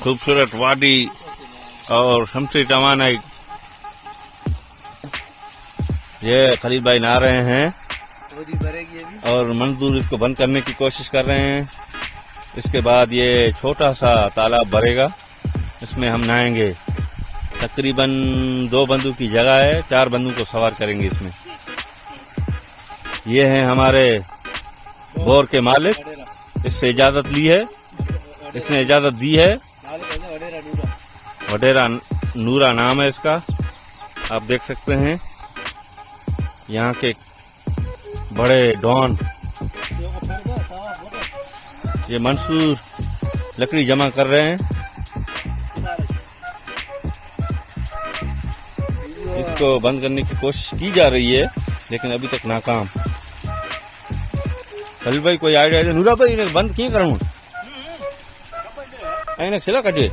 खूबसूरत वादी और शमसी टमानाई। ये खलील भाई नहा रहे हैं और मजदूर इसको बंद करने की कोशिश कर रहे हैं। इसके बाद ये छोटा सा तालाब भरेगा, इसमें हम नहाएंगे। तकरीबन 2 बंदूक की जगह है, 4 बंदूक को सवार करेंगे इसमें। ये हैं हमारे बोर के मालिक, इससे इजाजत ली है, इसने इजाजत दी है। वडेरा नूरा नाम है इसका, आप देख सकते हैं। यहाँ के बड़े डॉन ये मंसूर लकड़ी जमा कर रहे हैं। इसको बंद करने की कोशिश की जा रही है, लेकिन अभी तक नाकाम। खलील भाई कोई आइडिया है? नूरा भाई बंद क्यों करूँ? सिला कटे